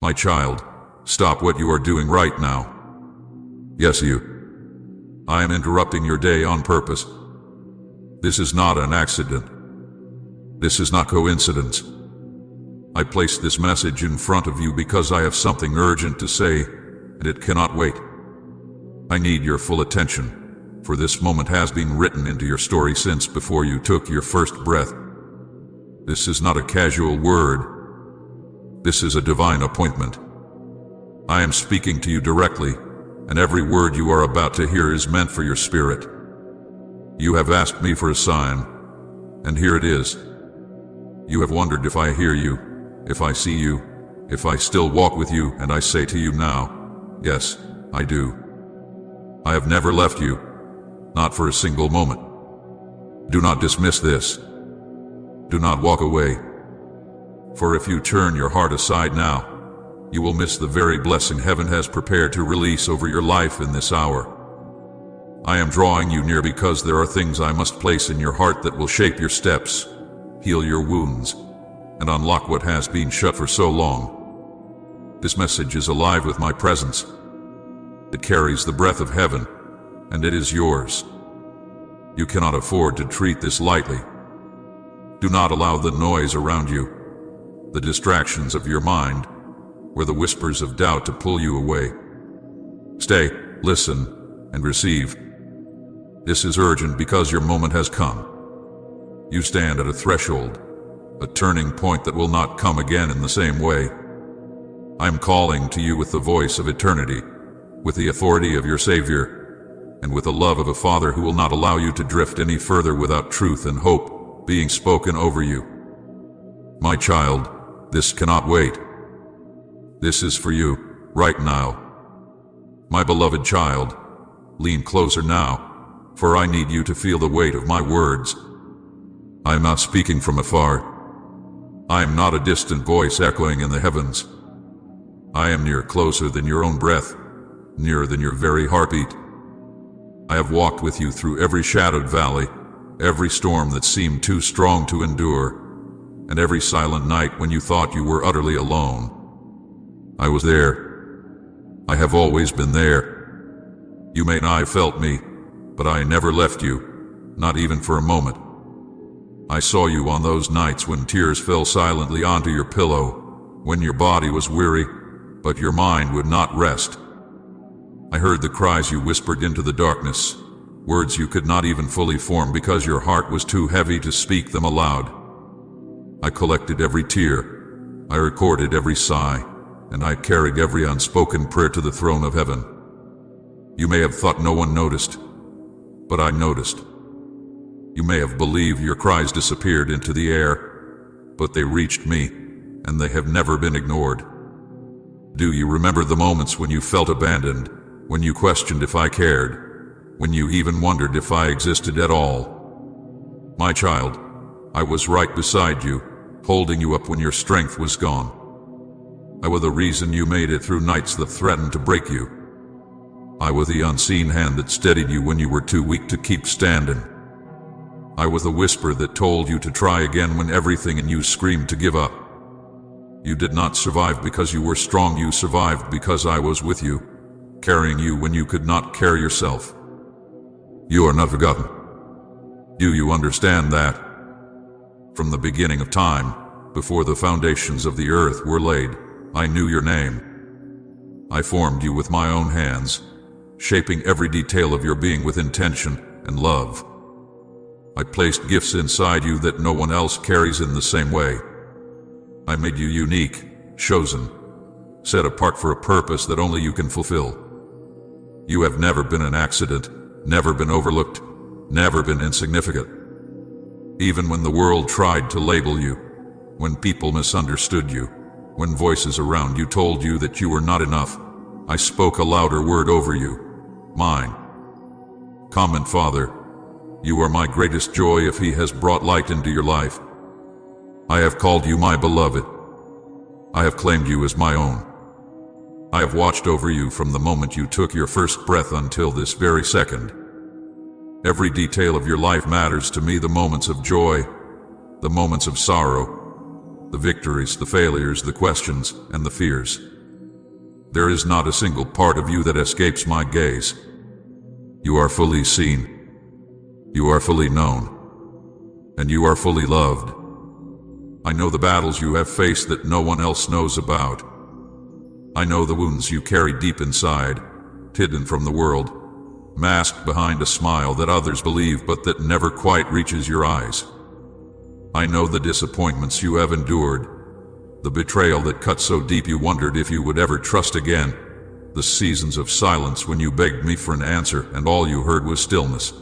My child, stop what you are doing right now. Yes, you. I am interrupting your day on purpose. This is not an accident. This is not coincidence. I placed this message in front of you because I have something urgent to say, and it cannot wait. I need your full attention, for this moment has been written into your story since before you took your first breath. This is not a casual word. This is a divine appointment. I am speaking to you directly, and every word you are about to hear is meant for your spirit. You have asked me for a sign, and here it is. You have wondered if I hear you, if I see you, if I still walk with you, and I say to you now, yes, I do. I have never left you, not for a single moment. Do not dismiss this. Do not walk away. For if you turn your heart aside now, you will miss the very blessing heaven has prepared to release over your life in this hour. I am drawing you near because there are things I must place in your heart that will shape your steps, heal your wounds, and unlock what has been shut for so long. This message is alive with my presence. It carries the breath of heaven, and it is yours. You cannot afford to treat this lightly. Do not allow the noise around you, the distractions of your mind, or the whispers of doubt to pull you away. Stay, listen, and receive. This is urgent because your moment has come. You stand at a threshold, a turning point that will not come again in the same way. I am calling to you with the voice of eternity, with the authority of your Savior, and with the love of a Father who will not allow you to drift any further without truth and hope being spoken over you. My child, this cannot wait. This is for you, right now. My beloved child, lean closer now, for I need you to feel the weight of my words. I am not speaking from afar. I am not a distant voice echoing in the heavens. I am near, closer than your own breath, nearer than your very heartbeat. I have walked with you through every shadowed valley, every storm that seemed too strong to endure, and every silent night when you thought you were utterly alone. I was there. I have always been there. You may not have felt me, but I never left you, not even for a moment. I saw you on those nights when tears fell silently onto your pillow, when your body was weary, but your mind would not rest. I heard the cries you whispered into the darkness, words you could not even fully form because your heart was too heavy to speak them aloud. I collected every tear, I recorded every sigh, and I carried every unspoken prayer to the throne of heaven. You may have thought no one noticed, but I noticed. You may have believed your cries disappeared into the air, but they reached me, and they have never been ignored. Do you remember the moments when you felt abandoned, when you questioned if I cared, when you even wondered if I existed at all? My child, I was right beside you, holding you up when your strength was gone. I was the reason you made it through nights that threatened to break you. I was the unseen hand that steadied you when you were too weak to keep standing. I was the whisper that told you to try again when everything in you screamed to give up. You did not survive because you were strong, you survived because I was with you, carrying you when you could not carry yourself. You are not forgotten. Do you understand that? From the beginning of time, before the foundations of the earth were laid, I knew your name. I formed you with my own hands, shaping every detail of your being with intention and love. I placed gifts inside you that no one else carries in the same way. I made you unique, chosen, set apart for a purpose that only you can fulfill. You have never been an accident, never been overlooked, never been insignificant. Even when the world tried to label you, when people misunderstood you, when voices around you told you that you were not enough, I spoke a louder word over you, mine. Common Father, you are my greatest joy if He has brought light into your life. I have called you my beloved. I have claimed you as my own. I have watched over you from the moment you took your first breath until this very second. Every detail of your life matters to me, the moments of joy, the moments of sorrow, the victories, the failures, the questions, and the fears. There is not a single part of you that escapes my gaze. You are fully seen. You are fully known. And you are fully loved. I know the battles you have faced that no one else knows about. I know the wounds you carry deep inside, hidden from the world, masked behind a smile that others believe but that never quite reaches your eyes. I know the disappointments you have endured, the betrayal that cut so deep you wondered if you would ever trust again, the seasons of silence when you begged me for an answer and all you heard was stillness.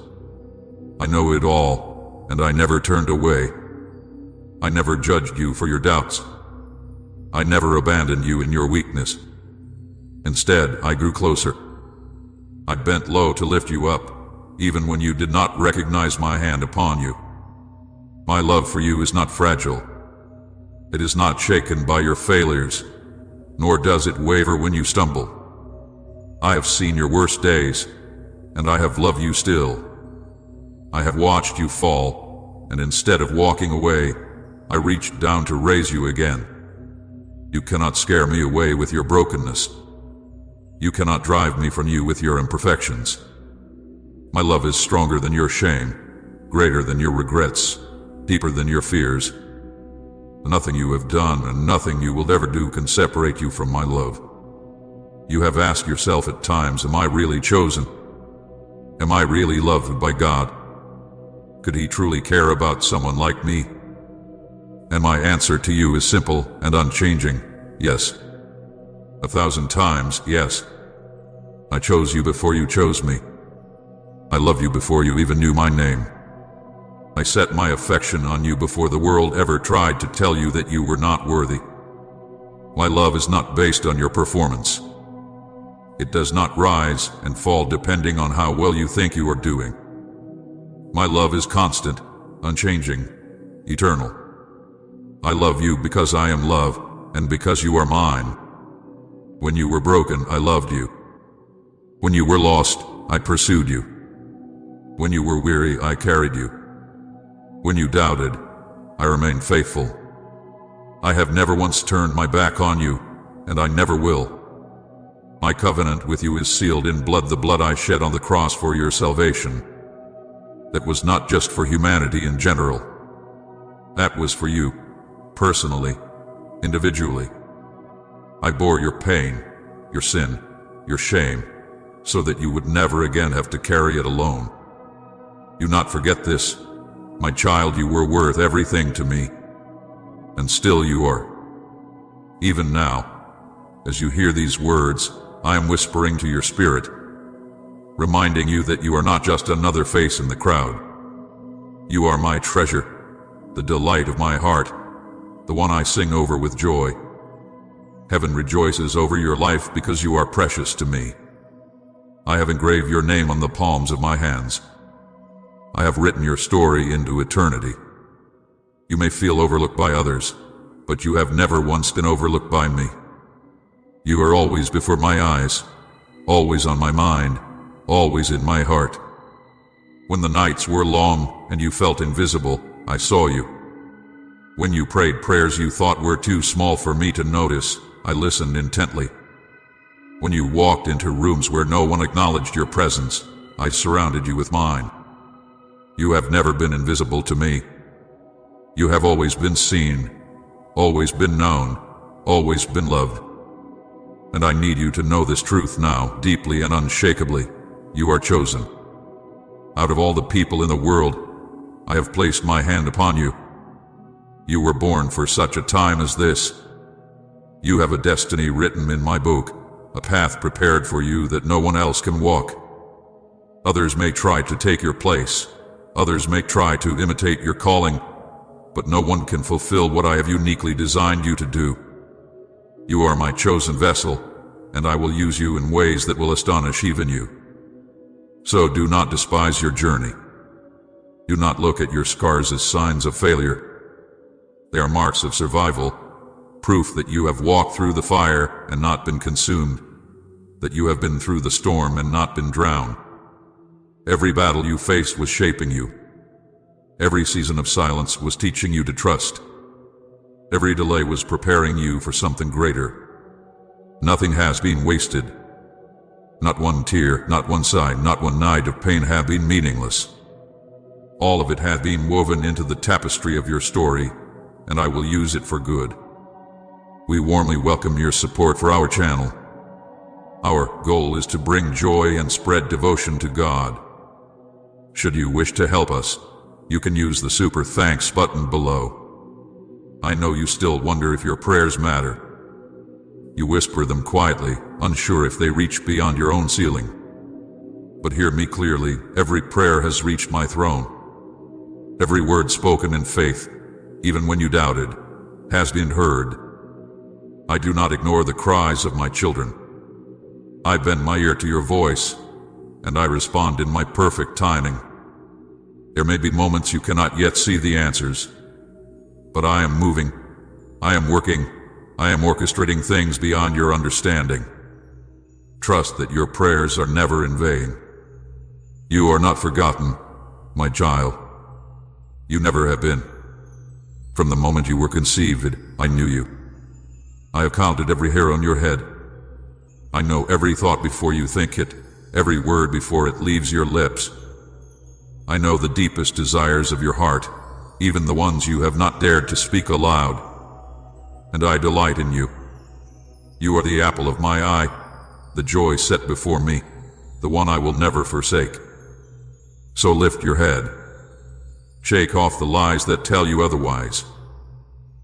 I know it all, and I never turned away. I never judged you for your doubts. I never abandoned you in your weakness. Instead, I grew closer. I bent low to lift you up, even when you did not recognize my hand upon you. My love for you is not fragile. It is not shaken by your failures, nor does it waver when you stumble. I have seen your worst days, and I have loved you still. I have watched you fall, and instead of walking away, I reached down to raise you again. You cannot scare me away with your brokenness. You cannot drive me from you with your imperfections. My love is stronger than your shame, greater than your regrets, deeper than your fears. Nothing you have done and nothing you will ever do can separate you from my love. You have asked yourself at times, am I really chosen? Am I really loved by God? Could He truly care about someone like me? And my answer to you is simple and unchanging, yes. 1,000 times, yes. I chose you before you chose me. I loved you before you even knew my name. I set my affection on you before the world ever tried to tell you that you were not worthy. My love is not based on your performance. It does not rise and fall depending on how well you think you are doing. My love is constant, unchanging, eternal. I love you because I am love, and because you are mine. When you were broken, I loved you. When you were lost, I pursued you. When you were weary, I carried you. When you doubted, I remained faithful. I have never once turned my back on you, and I never will. My covenant with you is sealed in blood, the blood I shed on the cross for your salvation. That was not just for humanity in general. That was for you, personally, individually. I bore your pain, your sin, your shame, so that you would never again have to carry it alone. Do not forget this. My child, you were worth everything to me, and still you are. Even now, as you hear these words, I am whispering to your spirit, reminding you that you are not just another face in the crowd. You are my treasure, the delight of my heart, the one I sing over with joy. Heaven rejoices over your life because you are precious to me. I have engraved your name on the palms of my hands. I have written your story into eternity. You may feel overlooked by others, but you have never once been overlooked by me. You are always before my eyes, always on my mind, always in my heart. When the nights were long and you felt invisible, I saw you. When you prayed prayers you thought were too small for me to notice, I listened intently. When you walked into rooms where no one acknowledged your presence, I surrounded you with mine. You have never been invisible to me. You have always been seen, always been known, always been loved. And I need you to know this truth now, deeply and unshakably. You are chosen. Out of all the people in the world, I have placed my hand upon you. You were born for such a time as this. You have a destiny written in my book, a path prepared for you that no one else can walk. Others may try to take your place. Others may try to imitate your calling, but no one can fulfill what I have uniquely designed you to do. You are my chosen vessel, and I will use you in ways that will astonish even you. So do not despise your journey. Do not look at your scars as signs of failure. They are marks of survival, proof that you have walked through the fire and not been consumed, that you have been through the storm and not been drowned. Every battle you faced was shaping you. Every season of silence was teaching you to trust. Every delay was preparing you for something greater. Nothing has been wasted. Not one tear, not one sigh, not one night of pain have been meaningless. All of it has been woven into the tapestry of your story, and I will use it for good. We warmly welcome your support for our channel. Our goal is to bring joy and spread devotion to God. Should you wish to help us, you can use the super thanks button below. I know you still wonder if your prayers matter. You whisper them quietly, unsure if they reach beyond your own ceiling. But hear me clearly, every prayer has reached my throne. Every word spoken in faith, even when you doubted, has been heard. I do not ignore the cries of my children. I bend my ear to your voice, and I respond in my perfect timing. There may be moments you cannot yet see the answers, but I am moving, I am working, I am orchestrating things beyond your understanding. Trust that your prayers are never in vain. You are not forgotten, my child. You never have been. From the moment you were conceived, I knew you. I have counted every hair on your head. I know every thought before you think it, every word before it leaves your lips. I know the deepest desires of your heart, even the ones you have not dared to speak aloud. And I delight in you. You are the apple of my eye, the joy set before me, the one I will never forsake. So lift your head. Shake off the lies that tell you otherwise.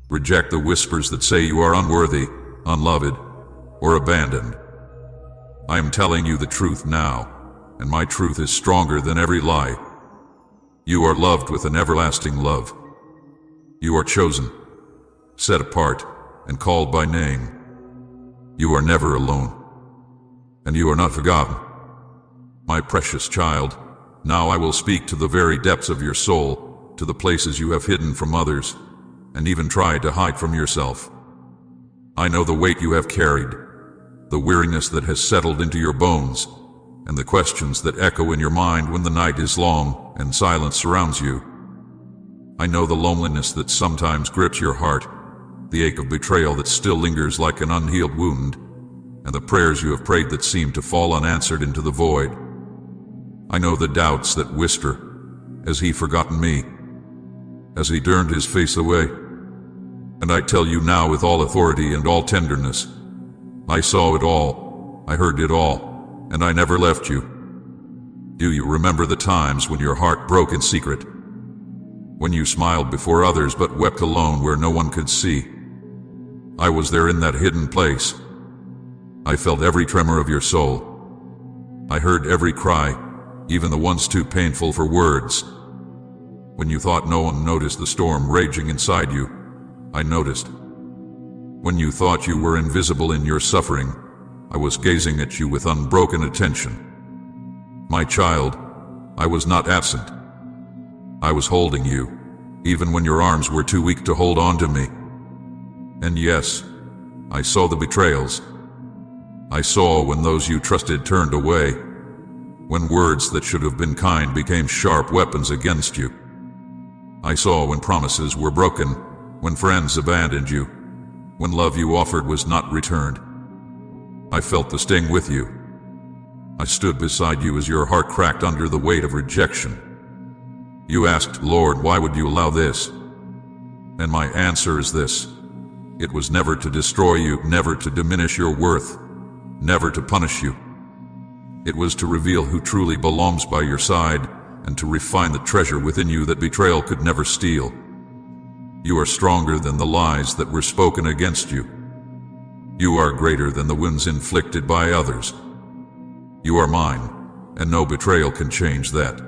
Reject the whispers that say you are unworthy, unloved, or abandoned. I am telling you the truth now, and my truth is stronger than every lie. You are loved with an everlasting love. You are chosen, set apart, and called by name. You are never alone, and you are not forgotten. My precious child, now I will speak to the very depths of your soul, to the places you have hidden from others, and even tried to hide from yourself. I know the weight you have carried, the weariness that has settled into your bones, and the questions that echo in your mind when the night is long and silence surrounds you. I know the loneliness that sometimes grips your heart, the ache of betrayal that still lingers like an unhealed wound, and the prayers you have prayed that seem to fall unanswered into the void. I know the doubts that whisper, has he forgotten me? Has he turned his face away? And I tell you now with all authority and all tenderness, I saw it all, I heard it all, and I never left you. Do you remember the times when your heart broke in secret? When you smiled before others but wept alone where no one could see? I was there in that hidden place. I felt every tremor of your soul. I heard every cry, even the ones too painful for words. When you thought no one noticed the storm raging inside you, I noticed. When you thought you were invisible in your suffering, I was gazing at you with unbroken attention. My child, I was not absent. I was holding you, even when your arms were too weak to hold on to me. And yes, I saw the betrayals. I saw when those you trusted turned away, when words that should have been kind became sharp weapons against you. I saw when promises were broken, when friends abandoned you, when love you offered was not returned. I felt the sting with you. I stood beside you as your heart cracked under the weight of rejection. You asked, Lord, why would you allow this? And my answer is this. It was never to destroy you, never to diminish your worth, never to punish you. It was to reveal who truly belongs by your side and to refine the treasure within you that betrayal could never steal. You are stronger than the lies that were spoken against you. You are greater than the wounds inflicted by others. You are mine, and no betrayal can change that.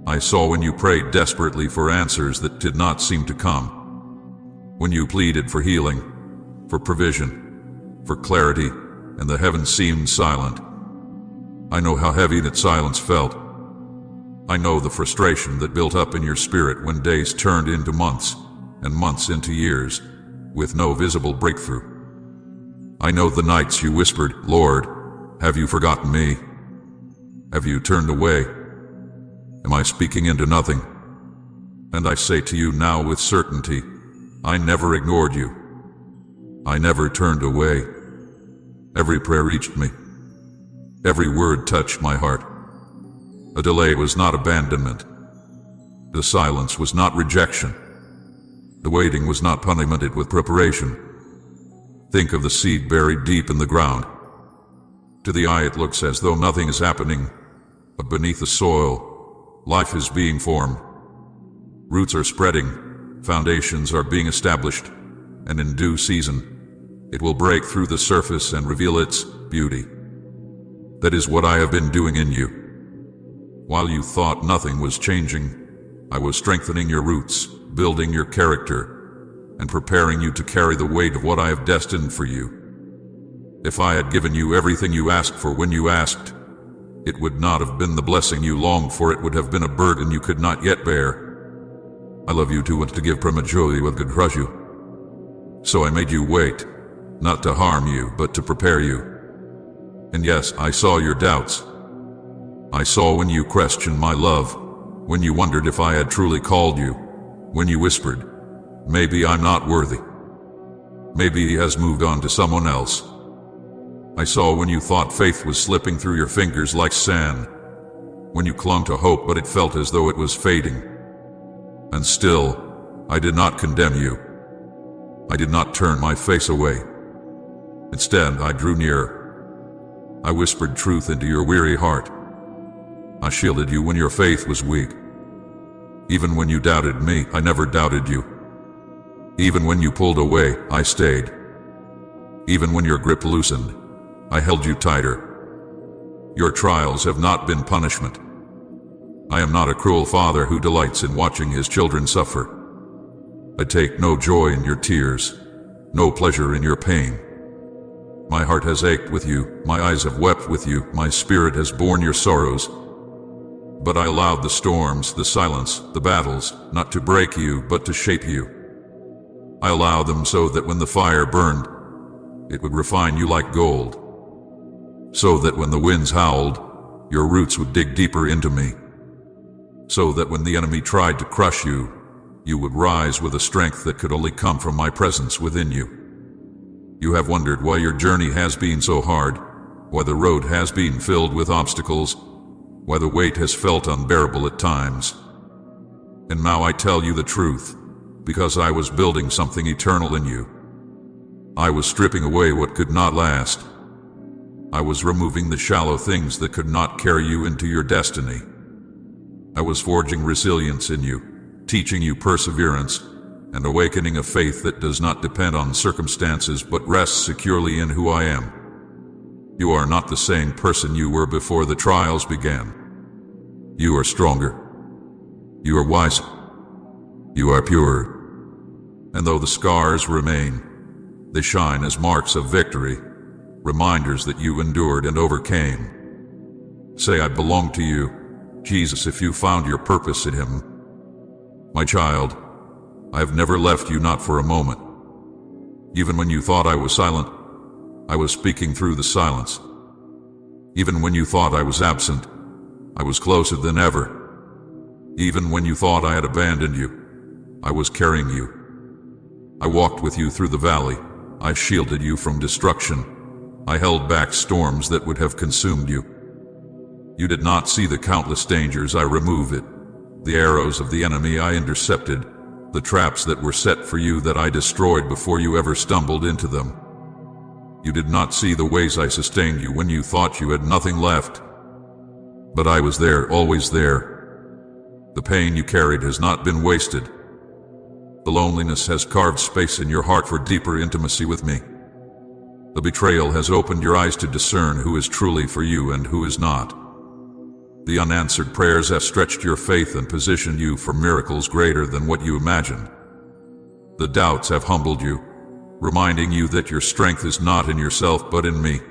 I saw when you prayed desperately for answers that did not seem to come. When you pleaded for healing, for provision, for clarity, and the heavens seemed silent. I know how heavy that silence felt. I know the frustration that built up in your spirit when days turned into months, and months into years, with no visible breakthrough. I know the nights you whispered, Lord, have you forgotten me? Have you turned away? Am I speaking into nothing? And I say to you now with certainty, I never ignored you. I never turned away. Every prayer reached me. Every word touched my heart. A delay was not abandonment. The silence was not rejection. The waiting was not punishment with preparation. Think of the seed buried deep in the ground. To the eye it looks as though nothing is happening, but beneath the soil, life is being formed. Roots are spreading, foundations are being established, and in due season, it will break through the surface and reveal its beauty. That is what I have been doing in you. While you thought nothing was changing, I was strengthening your roots, building your character, and preparing you to carry the weight of what I have destined for you. If I had given you everything you asked for when you asked, it would not have been the blessing you longed for, it would have been a burden you could not yet bear. I love you too much to give prematurely what could crush you. So I made you wait, not to harm you, but to prepare you. And yes, I saw your doubts. I saw when you questioned my love, when you wondered if I had truly called you, when you whispered, maybe I'm not worthy. Maybe he has moved on to someone else. I saw when you thought faith was slipping through your fingers like sand, when you clung to hope but it felt as though it was fading. And still, I did not condemn you. I did not turn my face away. Instead, I drew near. I whispered truth into your weary heart. I shielded you when your faith was weak. Even when you doubted me, I never doubted you. Even when you pulled away, I stayed. Even when your grip loosened, I held you tighter. Your trials have not been punishment. I am not a cruel father who delights in watching his children suffer. I take no joy in your tears, no pleasure in your pain. My heart has ached with you, my eyes have wept with you, my spirit has borne your sorrows. But I allowed the storms, the silence, the battles, not to break you, but to shape you. I allowed them so that when the fire burned, it would refine you like gold. So that when the winds howled, your roots would dig deeper into me. So that when the enemy tried to crush you, you would rise with a strength that could only come from my presence within you. You have wondered why your journey has been so hard, why the road has been filled with obstacles, why the weight has felt unbearable at times. And now I tell you the truth, because I was building something eternal in you. I was stripping away what could not last. I was removing the shallow things that could not carry you into your destiny. I was forging resilience in you, teaching you perseverance, and awakening a faith that does not depend on circumstances but rests securely in who I am. You are not the same person you were before the trials began. You are stronger. You are wiser. You are purer. And though the scars remain, they shine as marks of victory, reminders that you endured and overcame. Say, I belong to you, Jesus, if you found your purpose in him. My child, I have never left you, not for a moment. Even when you thought I was silent, I was speaking through the silence. Even when you thought I was absent, I was closer than ever. Even when you thought I had abandoned you, I was carrying you. I walked with you through the valley. I shielded you from destruction. I held back storms that would have consumed you. You did not see the countless dangers I removed, the arrows of the enemy I intercepted, the traps that were set for you that I destroyed before you ever stumbled into them. You did not see the ways I sustained you when you thought you had nothing left. But I was there, always there. The pain you carried has not been wasted. The loneliness has carved space in your heart for deeper intimacy with me. The betrayal has opened your eyes to discern who is truly for you and who is not. The unanswered prayers have stretched your faith and positioned you for miracles greater than what you imagined. The doubts have humbled you, reminding you that your strength is not in yourself but in me.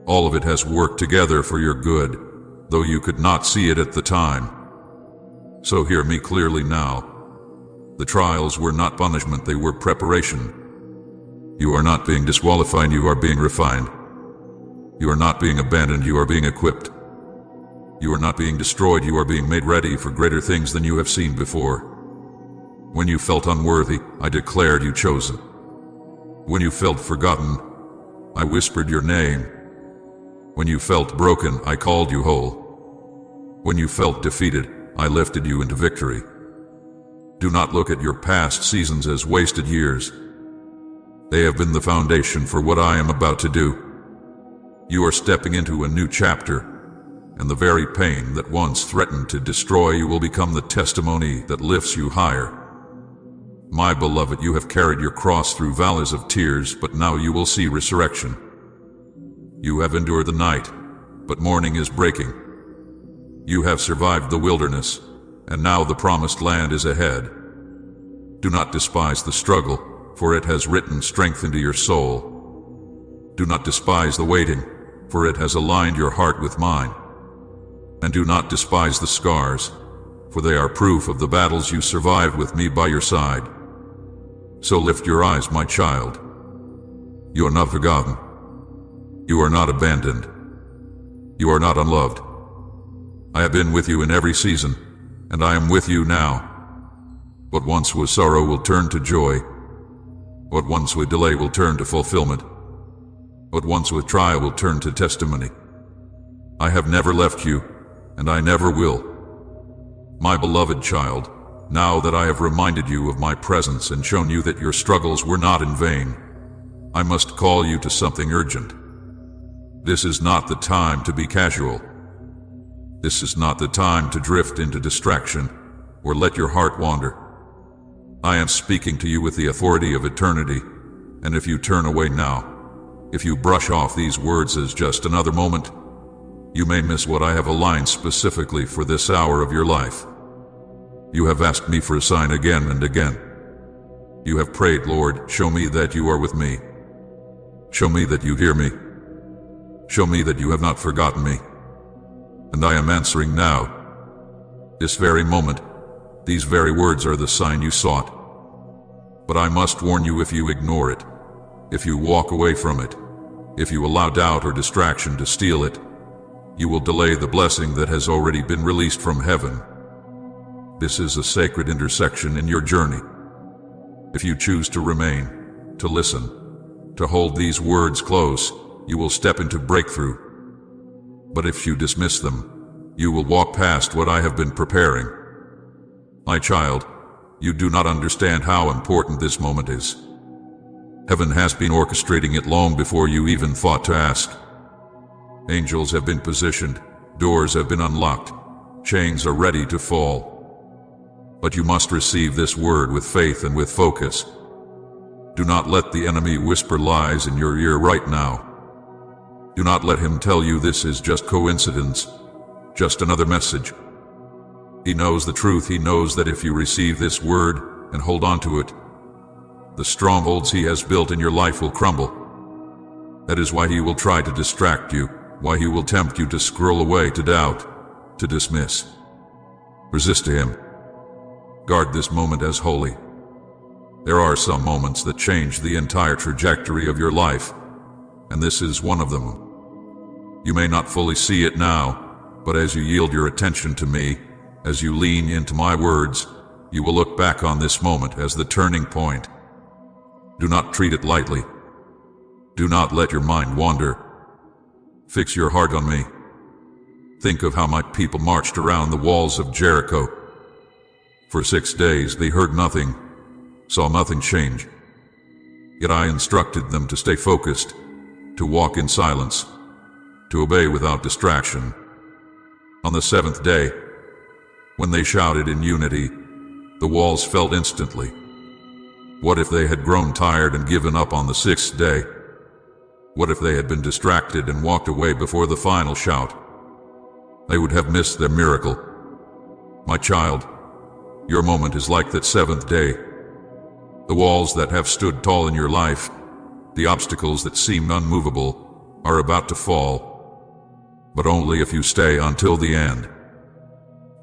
All of it has worked together for your good, though you could not see it at the time. So hear me clearly now. The trials were not punishment, they were preparation. You are not being disqualified, you are being refined. You are not being abandoned, you are being equipped. You are not being destroyed, you are being made ready for greater things than you have seen before. When you felt unworthy, I declared you chosen. When you felt forgotten, I whispered your name. When you felt broken, I called you whole. When you felt defeated, I lifted you into victory. Do not look at your past seasons as wasted years. They have been the foundation for what I am about to do. You are stepping into a new chapter, and the very pain that once threatened to destroy you will become the testimony that lifts you higher. My beloved, you have carried your cross through valleys of tears, but now you will see resurrection. You have endured the night, but morning is breaking. You have survived the wilderness, and now the promised land is ahead. Do not despise the struggle, for it has written strength into your soul. Do not despise the waiting, for it has aligned your heart with mine. And do not despise the scars, for they are proof of the battles you survived with me by your side. So lift your eyes, my child. You are not forgotten. You are not abandoned. You are not unloved. I have been with you in every season, and I am with you now. What once was sorrow will turn to joy. What once was delay will turn to fulfillment. What once was trial will turn to testimony. I have never left you, and I never will. My beloved child, now that I have reminded you of my presence and shown you that your struggles were not in vain, I must call you to something urgent. This is not the time to be casual. This is not the time to drift into distraction or let your heart wander. I am speaking to you with the authority of eternity, and if you turn away now, if you brush off these words as just another moment, you may miss what I have aligned specifically for this hour of your life. You have asked me for a sign again and again. You have prayed, Lord, show me that you are with me. Show me that you hear me. Show me that you have not forgotten me. And I am answering now. This very moment, these very words are the sign you sought. But I must warn you, if you ignore it, if you walk away from it, if you allow doubt or distraction to steal it, you will delay the blessing that has already been released from heaven. This is a sacred intersection in your journey. If you choose to remain, to listen, to hold these words close, you will step into breakthrough. But if you dismiss them, you will walk past what I have been preparing. My child, you do not understand how important this moment is. Heaven has been orchestrating it long before you even thought to ask. Angels have been positioned, doors have been unlocked, chains are ready to fall. But you must receive this word with faith and with focus. Do not let the enemy whisper lies in your ear right now. Do not let him tell you this is just coincidence, just another message. He knows the truth. He knows that if you receive this word and hold on to it, the strongholds he has built in your life will crumble. That is why he will try to distract you, why he will tempt you to scroll away, to doubt, to dismiss. Resist to him. Guard this moment as holy. There are some moments that change the entire trajectory of your life, and this is one of them. You may not fully see it now, but as you yield your attention to me, as you lean into my words, you will look back on this moment as the turning point. Do not treat it lightly. Do not let your mind wander. Fix your heart on me. Think of how my people marched around the walls of Jericho. For 6 days they heard nothing, saw nothing change. Yet I instructed them to stay focused, to walk in silence, to obey without distraction. On the 7th day, when they shouted in unity, the walls fell instantly. What if they had grown tired and given up on the 6th day? What if they had been distracted and walked away before the final shout? They would have missed their miracle. My child, your moment is like that 7th day. The walls that have stood tall in your life, the obstacles that seemed unmovable, are about to fall. But only if you stay until the end.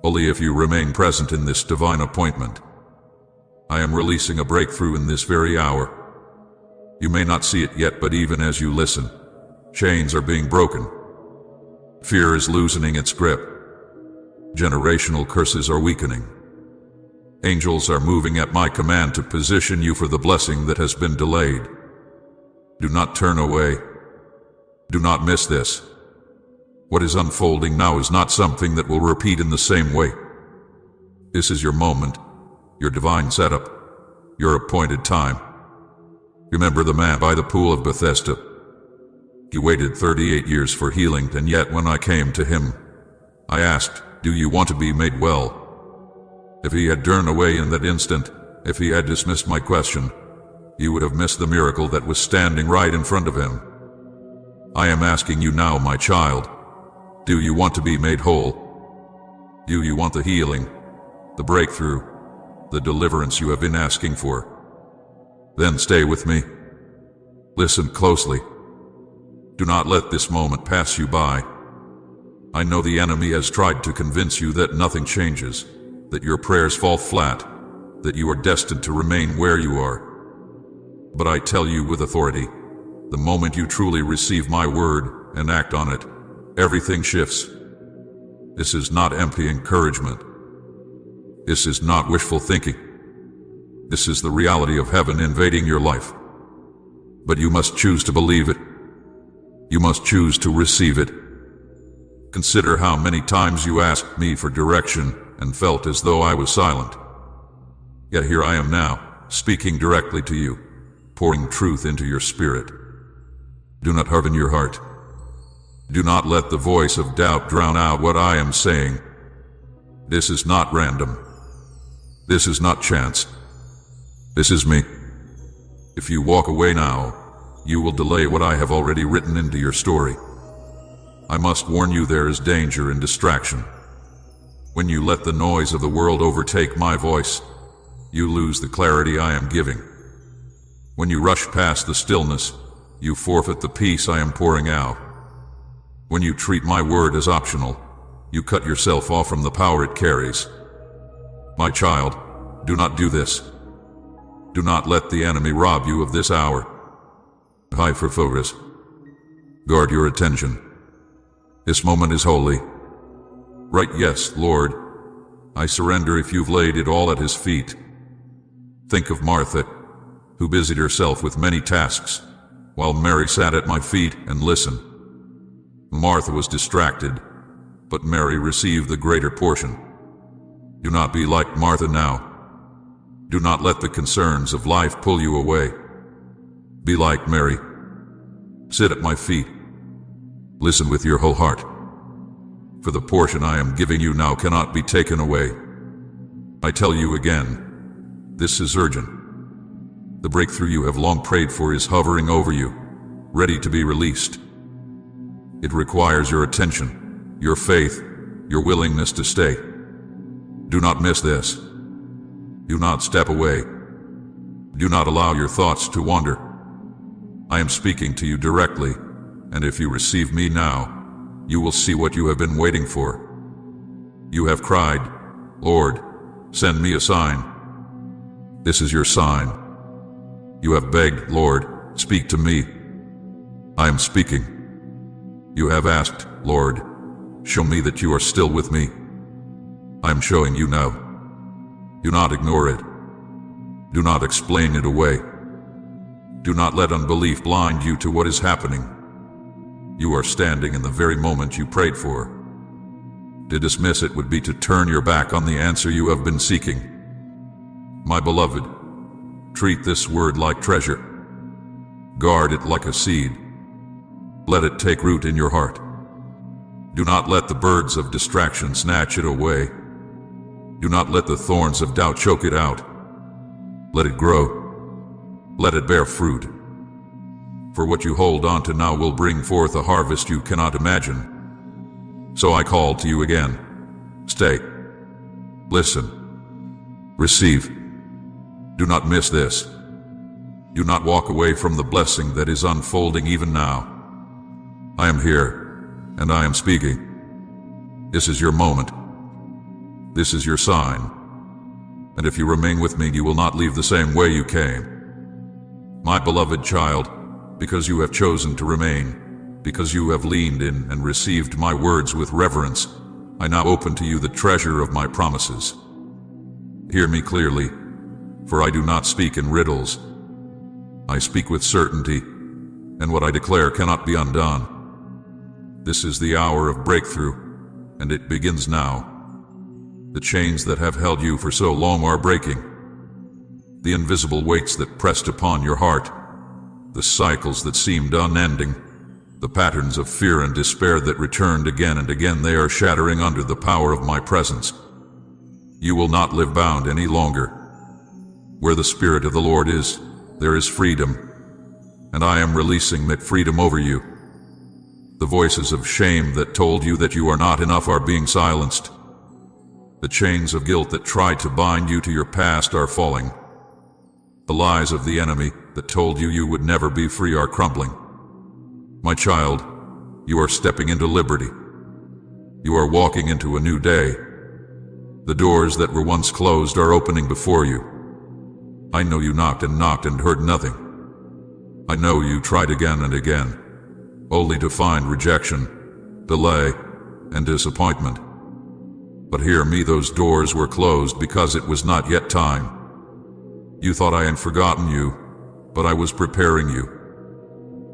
Only if you remain present in this divine appointment. I am releasing a breakthrough in this very hour. You may not see it yet, but even as you listen, chains are being broken. Fear is loosening its grip. Generational curses are weakening. Angels are moving at my command to position you for the blessing that has been delayed. Do not turn away. Do not miss this. What is unfolding now is not something that will repeat in the same way. This is your moment, your divine setup, your appointed time. Remember the man by the pool of Bethesda. He waited 38 years for healing, and yet when I came to him, I asked, "Do you want to be made well?" If he had turned away in that instant, if he had dismissed my question, he would have missed the miracle that was standing right in front of him. I am asking you now, my child, do you want to be made whole? Do you want the healing, the breakthrough, the deliverance you have been asking for? Then stay with me. Listen closely. Do not let this moment pass you by. I know the enemy has tried to convince you that nothing changes, that your prayers fall flat, that you are destined to remain where you are. But I tell you with authority, the moment you truly receive my word and act on it, everything shifts. This is not empty encouragement. This is not wishful thinking. This is the reality of heaven invading your life. But you must choose to believe it. You must choose to receive it. Consider how many times you asked me for direction and felt as though I was silent. Yet here I am now, speaking directly to you, pouring truth into your spirit. Do not harden your heart. Do not let the voice of doubt drown out what I am saying. This is not random. This is not chance. This is me. If you walk away now, you will delay what I have already written into your story. I must warn you, there is danger in distraction. When you let the noise of the world overtake my voice, you lose the clarity I am giving. When you rush past the stillness, you forfeit the peace I am pouring out. When you treat my word as optional, you cut yourself off from the power it carries. My child, do not do this. Do not let the enemy rob you of this hour. High for focus. Guard your attention. This moment is holy. Right, yes, Lord. I surrender if you've laid it all at his feet. Think of Martha, who busied herself with many tasks, while Mary sat at my feet and listened. Martha was distracted, but Mary received the greater portion. Do not be like Martha now. Do not let the concerns of life pull you away. Be like Mary. Sit at my feet. Listen with your whole heart. For the portion I am giving you now cannot be taken away. I tell you again, this is urgent. The breakthrough you have long prayed for is hovering over you, ready to be released. It requires your attention, your faith, your willingness to stay. Do not miss this. Do not step away. Do not allow your thoughts to wander. I am speaking to you directly, and if you receive me now, you will see what you have been waiting for. You have cried, "Lord, send me a sign." This is your sign. You have begged, "Lord, speak to me." I am speaking. You have asked, "Lord, show me that you are still with me." I am showing you now. Do not ignore it. Do not explain it away. Do not let unbelief blind you to what is happening. You are standing in the very moment you prayed for. To dismiss it would be to turn your back on the answer you have been seeking. My beloved, treat this word like treasure. Guard it like a seed. Let it take root in your heart. Do not let the birds of distraction snatch it away. Do not let the thorns of doubt choke it out. Let it grow. Let it bear fruit. For what you hold on to now will bring forth a harvest you cannot imagine. So I call to you again. Stay. Listen. Receive. Do not miss this. Do not walk away from the blessing that is unfolding even now. I am here, and I am speaking. This is your moment. This is your sign. And if you remain with me, you will not leave the same way you came. My beloved child, because you have chosen to remain, because you have leaned in and received my words with reverence, I now open to you the treasure of my promises. Hear me clearly, for I do not speak in riddles. I speak with certainty, and what I declare cannot be undone. This is the hour of breakthrough, and it begins now. The chains that have held you for so long are breaking. The invisible weights that pressed upon your heart, the cycles that seemed unending, the patterns of fear and despair that returned again and again, they are shattering under the power of my presence. You will not live bound any longer. Where the Spirit of the Lord is, there is freedom, and I am releasing that freedom over you. The voices of shame that told you that you are not enough are being silenced. The chains of guilt that tried to bind you to your past are falling. The lies of the enemy that told you you would never be free are crumbling. My child, you are stepping into liberty. You are walking into a new day. The doors that were once closed are opening before you. I know you knocked and heard nothing. I know you tried again and again, only to find rejection, delay, and disappointment. But hear me, those doors were closed because it was not yet time. You thought I had forgotten you, but I was preparing you.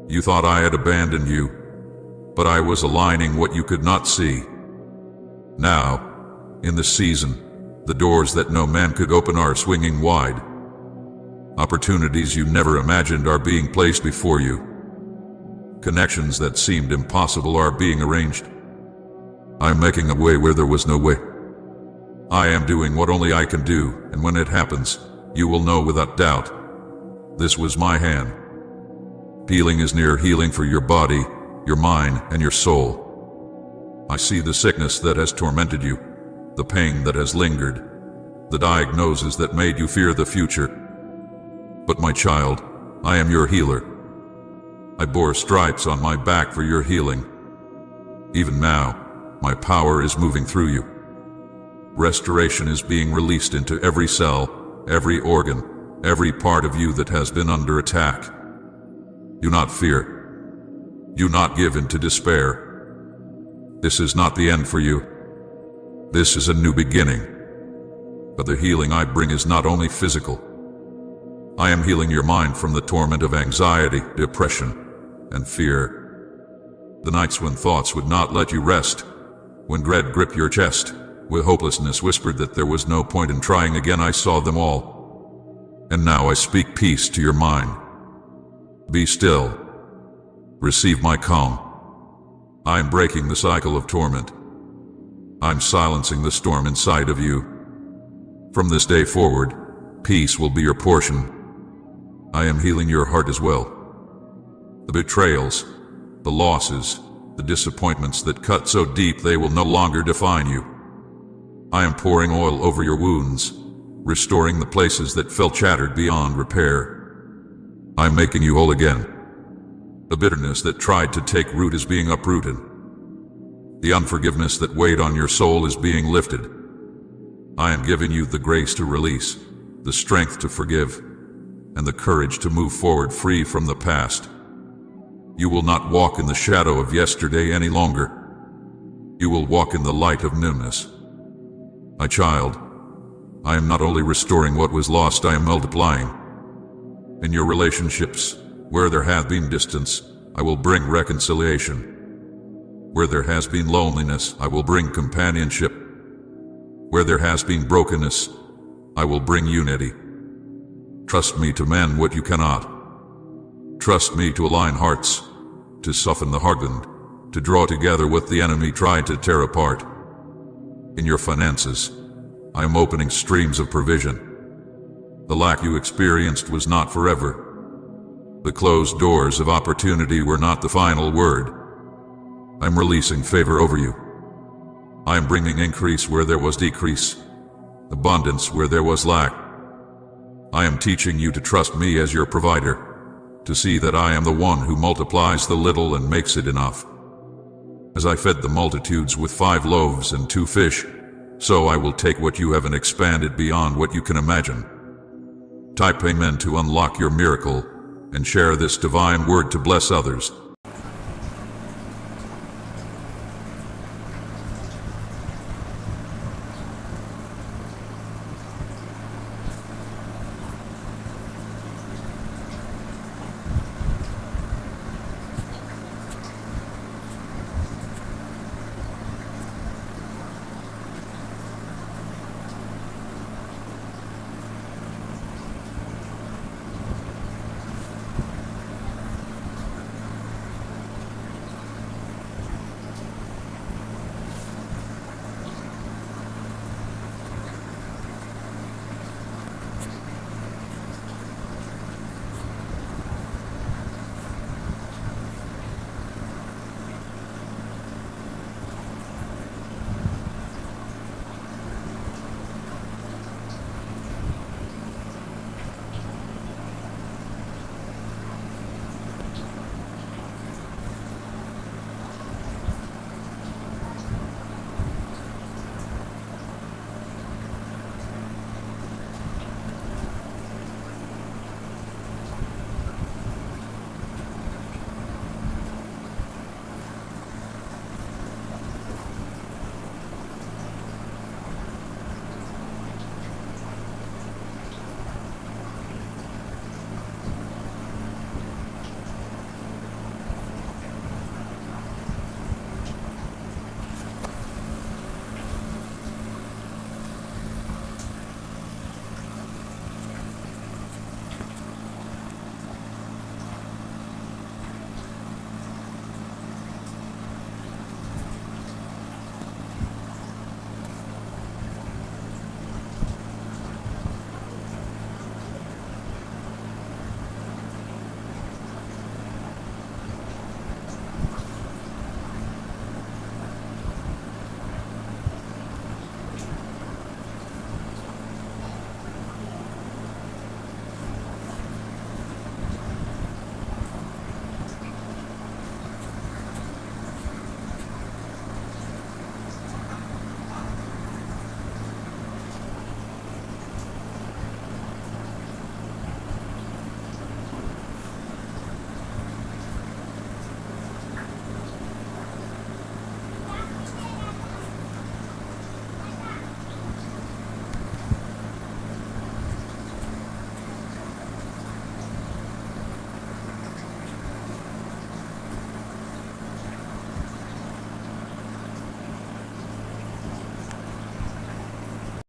You thought I had abandoned you, but I was aligning what you could not see. Now, in this season, the doors that no man could open are swinging wide. Opportunities you never imagined are being placed before you. Connections that seemed impossible are being arranged. I am making a way where there was no way. I am doing what only I can do, and when it happens, you will know without doubt. This was my hand. Healing is near, healing for your body, your mind, and your soul. I see the sickness that has tormented you, the pain that has lingered, the diagnosis that made you fear the future. But my child, I am your healer. I bore stripes on my back for your healing. Even now, my power is moving through you. Restoration is being released into every cell, every organ, every part of you that has been under attack. Do not fear. Do not give in to despair. This is not the end for you. This is a new beginning. But the healing I bring is not only physical. I am healing your mind from the torment of anxiety, depression, and fear. The nights when thoughts would not let you rest, when dread gripped your chest, when hopelessness whispered that there was no point in trying again, I saw them all. And now I speak peace to your mind. Be still. Receive my calm. I am breaking the cycle of torment. I'm silencing the storm inside of you. From this day forward, peace will be your portion. I am healing your heart as well. The betrayals, the losses, the disappointments that cut so deep they will no longer define you. I am pouring oil over your wounds, restoring the places that felt shattered beyond repair. I'm making you whole again. The bitterness that tried to take root is being uprooted. The unforgiveness that weighed on your soul is being lifted. I am giving you the grace to release, the strength to forgive, and the courage to move forward free from the past. You will not walk in the shadow of yesterday any longer. You will walk in the light of newness. My child, I am not only restoring what was lost, I am multiplying. In your relationships, where there hath been distance, I will bring reconciliation. Where there has been loneliness, I will bring companionship. Where there has been brokenness, I will bring unity. Trust me to mend what you cannot. Trust me to align hearts, to soften the hardened, to draw together what the enemy tried to tear apart. In your finances, I am opening streams of provision. The lack you experienced was not forever. The closed doors of opportunity were not the final word. I'm releasing favor over you. I am bringing increase where there was decrease, abundance where there was lack. I am teaching you to trust me as your provider, to see that I am the one who multiplies the little and makes it enough. As I fed the multitudes with 5 loaves and 2 fish, so I will take what you have and expand it beyond what you can imagine. Type amen to unlock your miracle and share this divine word to bless others.